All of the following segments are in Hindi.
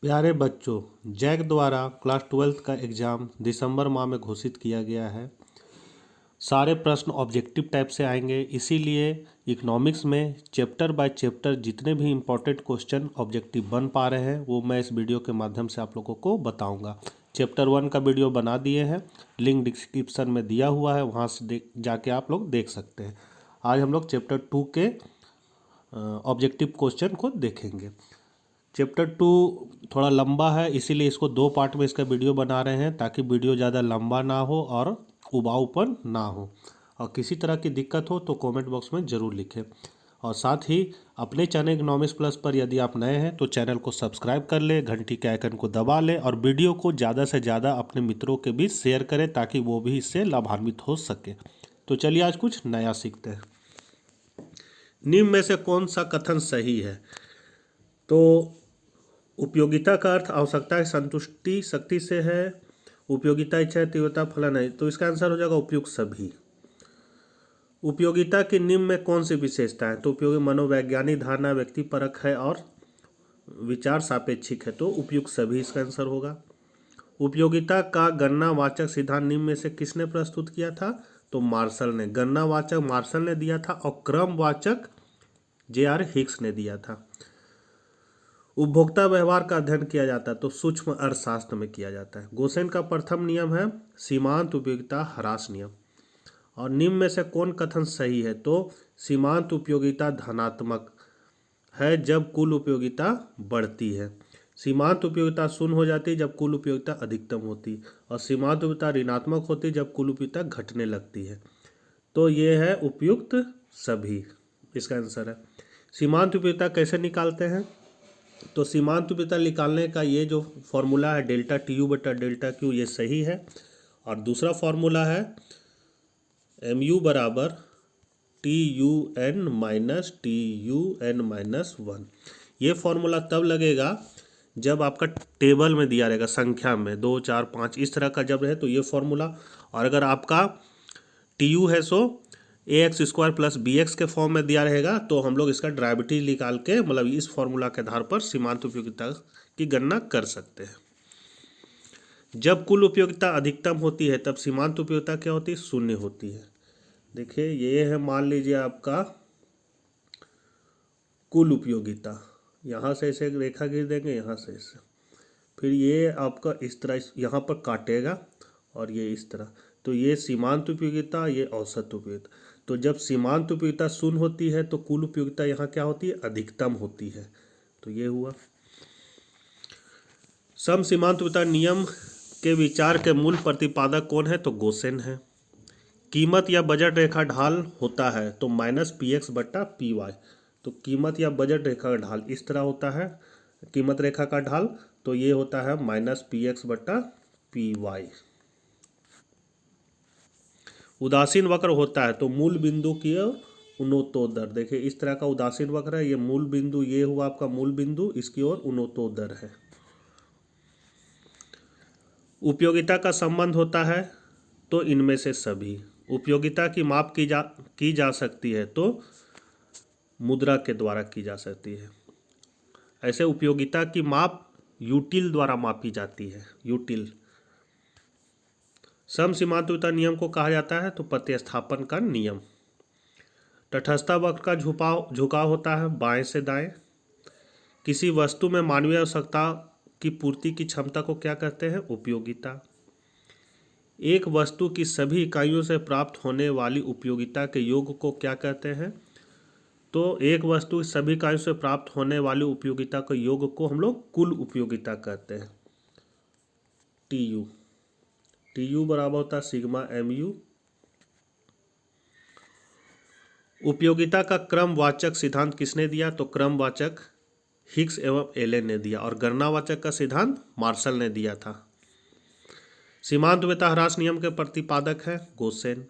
प्यारे बच्चों, जैक द्वारा क्लास 12th का एग्ज़ाम दिसंबर माह में घोषित किया गया है। सारे प्रश्न ऑब्जेक्टिव टाइप से आएंगे, इसीलिए इकोनॉमिक्स में चैप्टर बाय चैप्टर जितने भी इम्पोर्टेंट क्वेश्चन ऑब्जेक्टिव बन पा रहे हैं वो मैं इस वीडियो के माध्यम से आप लोगों को बताऊंगा। चैप्टर 1 का वीडियो बना दिए हैं, लिंक डिस्क्रिप्शन में दिया हुआ है, वहाँ से जाके आप लोग देख सकते हैं। आज हम लोग चैप्टर 2 के ऑब्जेक्टिव क्वेश्चन को देखेंगे। चैप्टर 2 थोड़ा लंबा है, इसीलिए इसको 2 पार्ट में इसका वीडियो बना रहे हैं ताकि वीडियो ज़्यादा लंबा ना हो और उबाऊपन ना हो। और किसी तरह की दिक्कत हो तो कमेंट बॉक्स में ज़रूर लिखें। और साथ ही अपने चैनल इकोनॉमिक्स प्लस पर यदि आप नए हैं तो चैनल को सब्सक्राइब कर ले, घंटी के आइकन को दबा ले और वीडियो को ज़्यादा से ज़्यादा अपने मित्रों के बीच शेयर करें ताकि वो भी इससे लाभान्वित हो सके। तो चलिए आज कुछ नया सीखते हैं। निम्न में से कौन सा कथन सही है? तो उपयोगिता का अर्थ आवश्यकता की संतुष्टि शक्ति से है। उपयोगिता इच्छा तीव्रता फलन है, तो इसका आंसर हो जाएगा उपयुक्त सभी। उपयोगिता की निम्न में कौन सी विशेषता है? तो उपयोगी मनोवैज्ञानिक धारणा व्यक्तिपरक है और विचार सापेक्षिक है, तो उपयुक्त सभी इसका आंसर होगा। उपयोगिता का गणनावाचक सिद्धांत निम्न में से किसने प्रस्तुत किया था? तो मार्शल ने। गणनावाचक मार्शल ने दिया था और क्रमवाचक J.R. हिक्स ने दिया था। उपभोक्ता व्यवहार का अध्ययन किया जाता है तो सूक्ष्म अर्थशास्त्र में किया जाता है। गोसेन का प्रथम नियम है सीमांत उपयोगिता ह्रास नियम। और निम्न में से कौन कथन सही है? तो सीमांत उपयोगिता धनात्मक है जब कुल उपयोगिता बढ़ती है। सीमांत उपयोगिता शून्य हो जाती है जब कुल उपयोगिता अधिकतम होती, और सीमांत उपयोगिता ऋणात्मक होती है जब कुल उपयोगिता घटने लगती है। तो ये है उपयुक्त सभी, इसका आंसर है। सीमांत उपयोगिता कैसे निकालते हैं? तो सीमांत उपयोगिता निकालने का ये जो फॉर्मूला है डेल्टा टी यू बटा डेल्टा क्यू, ये सही है। और दूसरा फॉर्मूला है एम यू बराबर TUN-TUN-1। ये फॉर्मूला तब लगेगा जब आपका टेबल में दिया रहेगा संख्या में 2, 4, 5 इस तरह का जब रहे तो ये फॉर्मूला। और अगर आपका TU है सो AX² प्लस BX के फॉर्म में दिया रहेगा तो हम लोग इसका डेरिवेटिव निकाल के मतलब इस फॉर्मूला के आधार पर सीमांत उपयोगिता की गणना कर सकते हैं। जब कुल उपयोगिता अधिकतम होती है तब सीमांत उपयोगिता क्या होती है? शून्य होती है। देखिए ये है, मान लीजिए आपका कुल उपयोगिता, यहाँ से ऐसे रेखा खींच देंगे, यहाँ से ऐसे, फिर ये आपका इस तरह यहाँ पर काटेगा और ये इस तरह, तो ये सीमांत उपयोगिता, ये औसत उपयोगिता। तो जब सीमांत उपयोगिता शून्य होती है तो कुल उपयोगिता यहाँ क्या होती है? अधिकतम होती है। तो ये हुआ। सम सीमांत उपयोगिता नियम के विचार के मूल प्रतिपादक कौन है? तो गोसेन है। कीमत या बजट रेखा ढाल होता है तो -PX बटा PY। तो कीमत या बजट रेखा का ढाल इस तरह होता है, कीमत रेखा का ढाल, तो ये होता है -PX बटा PY। उदासीन वक्र होता है तो मूल बिंदु की उन्नतोदर, देखिए इस तरह का उदासीन वक्र है, ये मूल बिंदु, ये हुआ आपका मूल बिंदु, इसकी ओर उन्नतोदर है। उपयोगिता का संबंध होता है तो इनमें से सभी। उपयोगिता की माप की जा सकती है तो मुद्रा के द्वारा की जा सकती है। ऐसे उपयोगिता की माप यूटिल द्वारा मापी जाती है, यूटिल। समसीमांत उपयोगिता नियम को कहा जाता है तो प्रतिस्थापन का नियम। तटस्थता वक्र का झुकाव होता है बाएं से दाएं। किसी वस्तु में मानवीय आवश्यकता की पूर्ति की क्षमता को क्या कहते हैं? उपयोगिता। एक वस्तु की सभी इकाइयों से प्राप्त होने वाली उपयोगिता के योग को क्या कहते हैं? तो एक वस्तु की सभी इकाइयों से प्राप्त होने वाली उपयोगिता के योग को हम लोग कुल उपयोगिता कहते हैं, TU। TU बराबर होता है सिग्मा MU। उपयोगिता का क्रमवाचक सिद्धांत किसने दिया? तो क्रमवाचक हिक्स एवं एलन ने दिया। और गणनावाचक का सिद्धांत मार्शल ने दिया था। सीमांत उपयोगिता ह्रास नियम के प्रतिपादक है गोसेन।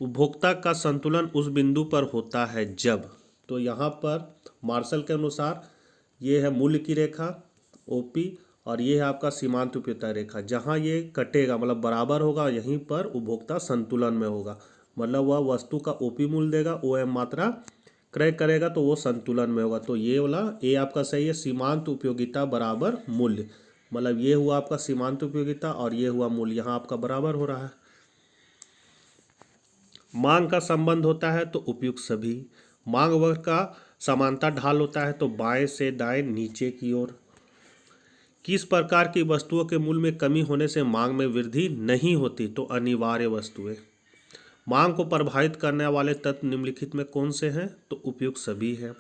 उपभोक्ता का संतुलन उस बिंदु पर होता है जब, तो यहाँ पर मार्शल के अनुसार ये है मूल्य की रेखा OP और ये है आपका सीमांत उपयोगिता रेखा। जहाँ ये कटेगा मतलब बराबर होगा, यहीं पर उपभोक्ता संतुलन में होगा, मतलब वह वस्तु का OP मूल्य देगा, OM मात्रा क्रय करेगा तो वो संतुलन में होगा। तो ये वाला ए आपका सही है, सीमांत उपयोगिता बराबर मूल्य, मतलब ये हुआ आपका सीमांत उपयोगिता और ये हुआ मूल्य, यहाँ आपका बराबर हो रहा है। मांग का संबंध होता है तो उपयुक्त सभी। मांग वक्र का समांतर ढाल होता है तो बाएं से दाएं नीचे की ओर। किस प्रकार की वस्तुओं के मूल्य में कमी होने से मांग में वृद्धि नहीं होती? तो अनिवार्य वस्तुएं। मांग को प्रभावित करने वाले तत्व निम्नलिखित में कौन से हैं? तो उपयुक्त सभी हैं।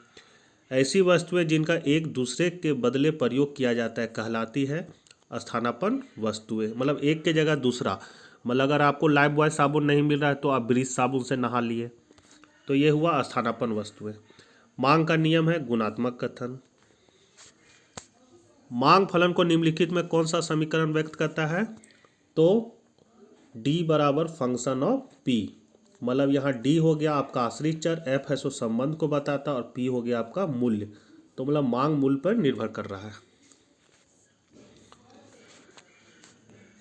ऐसी वस्तुएं जिनका एक दूसरे के बदले प्रयोग किया जाता है कहलाती है स्थानापन्न वस्तुएं, मतलब एक के जगह दूसरा, मतलब अगर आपको लाइफ बॉय साबुन नहीं मिल रहा है तो आप ब्रिज साबुन से नहा लिए, तो ये हुआ स्थानापन्न वस्तुएं। मांग का नियम है गुणात्मक कथन। मांग फलन को निम्नलिखित में कौन सा समीकरण व्यक्त करता है? तो डी बराबर फंक्शन ऑफ पी, मतलब यहाँ डी हो गया आपका आश्रित चर, एफ है सो संबंध को बताता और पी हो गया आपका मूल्य, तो मतलब मांग मूल्य पर निर्भर कर रहा है।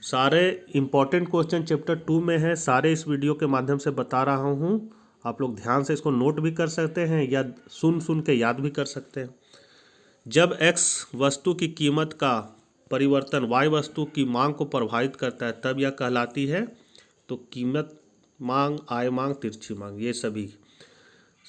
सारे इंपॉर्टेंट क्वेश्चन चैप्टर 2 में है, सारे इस वीडियो के माध्यम से बता रहा हूँ। आप लोग ध्यान से इसको नोट भी कर सकते हैं या सुन के याद भी कर सकते हैं। जब x वस्तु की कीमत का परिवर्तन y वस्तु की मांग को प्रभावित करता है तब यह कहलाती है तो कीमत मांग, आय मांग, तिरछी मांग, ये सभी।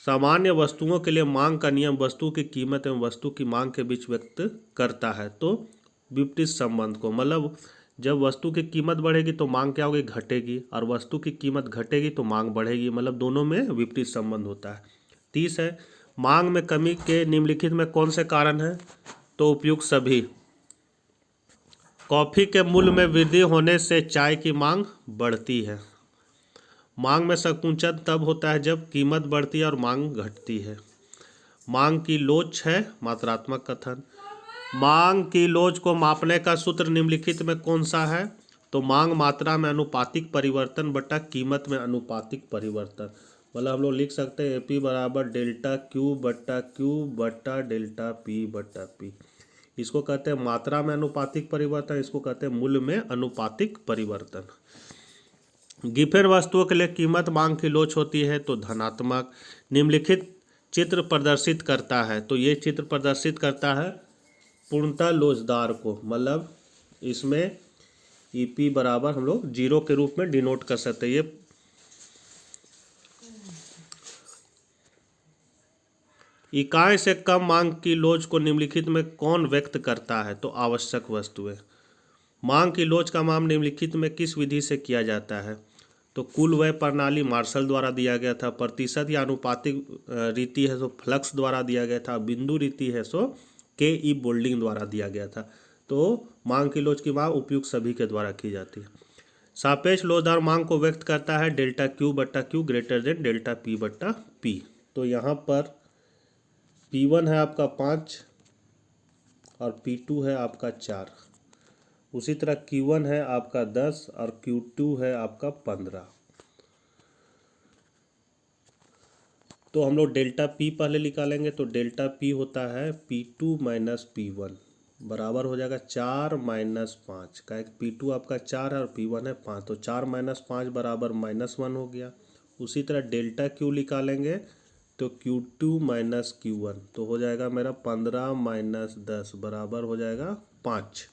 सामान्य वस्तुओं के लिए मांग का नियम वस्तु की कीमत एवं वस्तु की मांग के बीच व्यक्त करता है तो विपरीत संबंध को, मतलब जब वस्तु की कीमत बढ़ेगी तो मांग क्या होगी? घटेगी, और वस्तु की कीमत घटेगी तो मांग बढ़ेगी, मतलब दोनों में विपरीत संबंध होता है। 30 है, मांग में कमी के निम्नलिखित में कौन से कारण हैं? तो उपयुक्त सभी। कॉफी के मूल्य में वृद्धि होने से चाय की मांग बढ़ती है। मांग में संकुचन तब होता है जब कीमत बढ़ती है और मांग घटती है। मांग की लोच है मात्रात्मक कथन। मांग की लोच को मापने का सूत्र निम्नलिखित में कौन सा है? तो मांग मात्रा में अनुपातिक परिवर्तन बटा कीमत में अनुपातिक परिवर्तन, मतलब हम लोग लिख सकते हैं AP बराबर डेल्टा क्यू बटा डेल्टा पी बटा पी। इसको कहते हैं मात्रा में अनुपातिक परिवर्तन, इसको कहते हैं मूल्य में अनुपातिक परिवर्तन। गिफिन वस्तुओं के लिए कीमत मांग की लोच होती है तो धनात्मक। निम्नलिखित चित्र प्रदर्शित करता है, तो ये चित्र प्रदर्शित करता है पूर्णतः लोचदार को, मतलब इसमें EP बराबर हम लोग 0 के रूप में डिनोट कर सकते हैं। ये इकाई से कम मांग की लोच को निम्नलिखित में कौन व्यक्त करता है? तो आवश्यक वस्तुएं। मांग की लोच का माप निम्नलिखित में किस विधि से किया जाता है? तो कुल व्यय प्रणाली मार्शल द्वारा दिया गया था, प्रतिशत या अनुपातिक रीति है सो फ्लक्स द्वारा दिया गया था, बिंदु रीति है सो KE बोल्डिंग द्वारा दिया गया था। तो मांग की लोच की माप उपयुक्त सभी के द्वारा की जाती है। सापेक्ष लोचदार मांग को व्यक्त करता है डेल्टा क्यू बटा Q greater than delta P बटा पी। तो यहाँ पर P1 है आपका 5 और P2 है आपका 4, उसी तरह Q1 है आपका 10 और Q2 है आपका 15। तो हम लोग डेल्टा P पहले निकालेंगे, तो डेल्टा P होता है P2 माइनस P1 बराबर हो जाएगा 4 माइनस 5 का, P2 आपका 4 है और P1 है 5, तो 4 माइनस 5 बराबर -1 हो गया। उसी तरह डेल्टा Q निकालेंगे तो Q2 माइनस Q1, तो हो जाएगा मेरा 15 माइनस 10 बराबर हो जाएगा 5।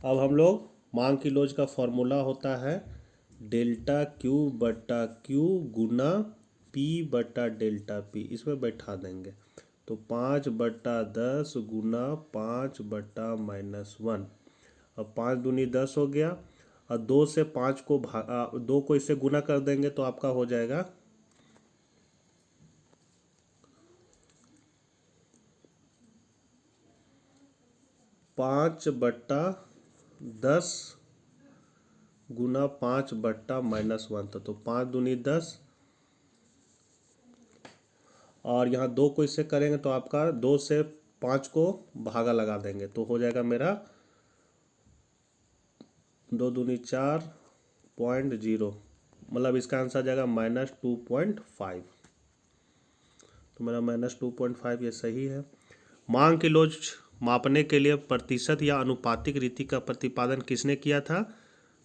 अब हम लोग मांग की लोच का फॉर्मूला होता है डेल्टा Q बटा Q गुना P बटा डेल्टा P, इसमें बैठा देंगे तो 5 बटा 10 गुना 5 बटा -1। अब 5 दूनी 10 हो गया और 2 से 5 को 2 को इससे गुना कर देंगे तो आपका हो जाएगा 5 बटा 10 गुना 5 बटा -1 था, तो 5 दूनी 10 और यहाँ 2 को इससे करेंगे तो आपका 2 से 5 को भागा लगा देंगे तो हो जाएगा मेरा 2 दूनी 4.0, मतलब इसका आंसर आ जाएगा -2.5। तो मेरा -2.5 ये सही है। मांग की लोच मापने के लिए प्रतिशत या अनुपातिक रीति का प्रतिपादन किसने किया था?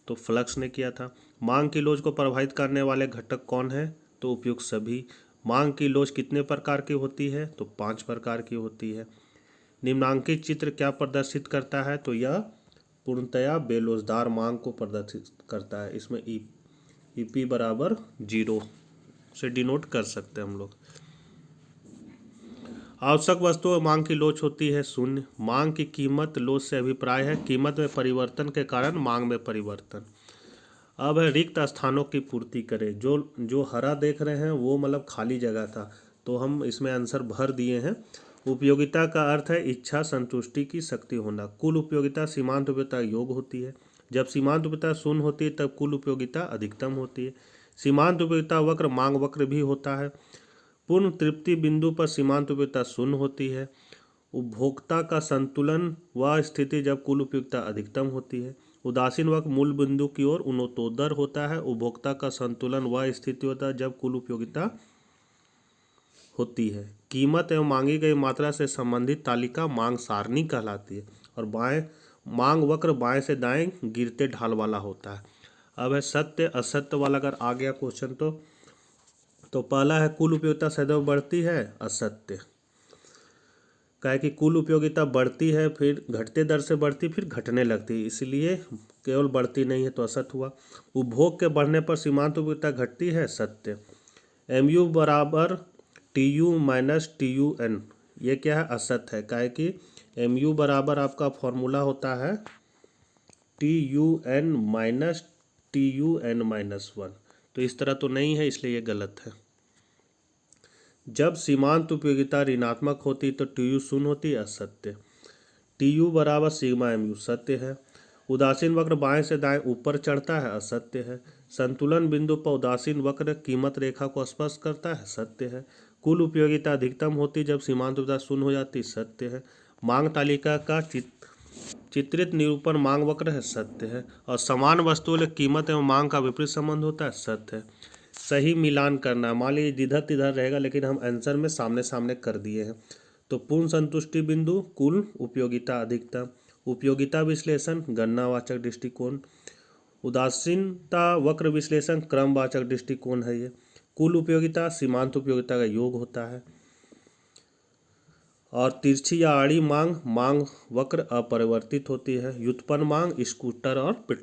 तो फ्लक्स ने किया था। मांग की लोच को प्रभावित करने वाले घटक कौन है? तो उपयुक्त सभी। मांग की लोच कितने प्रकार की होती है? तो 5 प्रकार की होती है। निम्नांकित चित्र क्या प्रदर्शित करता है? तो यह पूर्णतया बेलोचदार मांग को प्रदर्शित करता है। इसमें ईपी बराबर 0 से डिनोट कर सकते हैं हम लोग। आवश्यक वस्तुओं मांग की लोच होती है 0। मांग की कीमत लोच से अभिप्राय है कीमत में परिवर्तन के कारण मांग में परिवर्तन। अब है रिक्त स्थानों की पूर्ति करें। जो हरा देख रहे हैं वो मतलब खाली जगह था, तो हम इसमें आंसर भर दिए हैं। उपयोगिता का अर्थ है इच्छा संतुष्टि की शक्ति होना। कुल उपयोगिता सीमांत उपयोगिता योग होती है। जब सीमांत उपयोगिता 0 होती है तब कुल उपयोगिता अधिकतम होती है। सीमांत उपयोगिता वक्र मांग वक्र भी होता है। पूर्ण तृप्ति बिंदु पर सीमांत उपयोगिता 0 होती है। उपभोक्ता का संतुलन वह स्थिति जब कुल उपयोगिता अधिकतम होती है। उदासीन वक्र मूल बिंदु की ओर उन्नतोत्तर होता है। उपभोक्ता का संतुलन वह स्थिति होता है जब कुल उपयोगिता होती है। कीमत एवं मांगी गई मात्रा से संबंधित तालिका मांग सारणी कहलाती है। और मांग वक्र बाएं से दाएं गिरते ढाल वाला होता है। अब है सत्य असत्य वाला अगर आ गया क्वेश्चन तो पहला है कुल उपयोगिता सदैव बढ़ती है, असत्य। क्या कि कुल उपयोगिता बढ़ती है फिर घटते दर से बढ़ती फिर घटने लगती है, इसलिए केवल बढ़ती नहीं है, तो असत्य हुआ। उपभोग के बढ़ने पर सीमांत उपयोगिता घटती है, सत्य। MU बराबर TU माइनस TUN, ये क्या है? असत्य है। क्या कि MU बराबर आपका फॉर्मूला होता है TUN माइनस TUN माइनस 1, तो इस तरह तो नहीं है, इसलिए ये गलत है। जब सीमांत उपयोगिता ऋणात्मक होती तो TU 0 होती, असत्य। TU बराबर सिग्मा MU, सत्य है। उदासीन वक्र बाएं से दाएं ऊपर चढ़ता है, असत्य है। संतुलन बिंदु पर उदासीन वक्र कीमत रेखा को स्पर्श करता है, सत्य है। कुल उपयोगिता अधिकतम होती जब सीमांत उपयोगिता 0 हो जाती, सत्य है। मांग तालिका का चित्रित निरूपण मांग वक्र है, सत्य है। और समान वस्तुओं के कीमत एवं मांग का विपरीत संबंध होता है, सत्य है। सही मिलान करना है, मान लीजिए जिधर तिधर रहेगा लेकिन हम आंसर में सामने सामने कर दिए हैं। तो पूर्ण संतुष्टि बिंदु कुल उपयोगिता अधिकतम। उपयोगिता विश्लेषण गणनावाचक दृष्टिकोण। उदासीनता वक्र विश्लेषण क्रमवाचक दृष्टिकोण है ये। कुल उपयोगिता सीमांत उपयोगिता का योग होता है। और तिरछी या आड़ी मांग वक्र अपरिवर्तित होती है। व्युत्पन्न मांग स्कूटर और पेट्रोल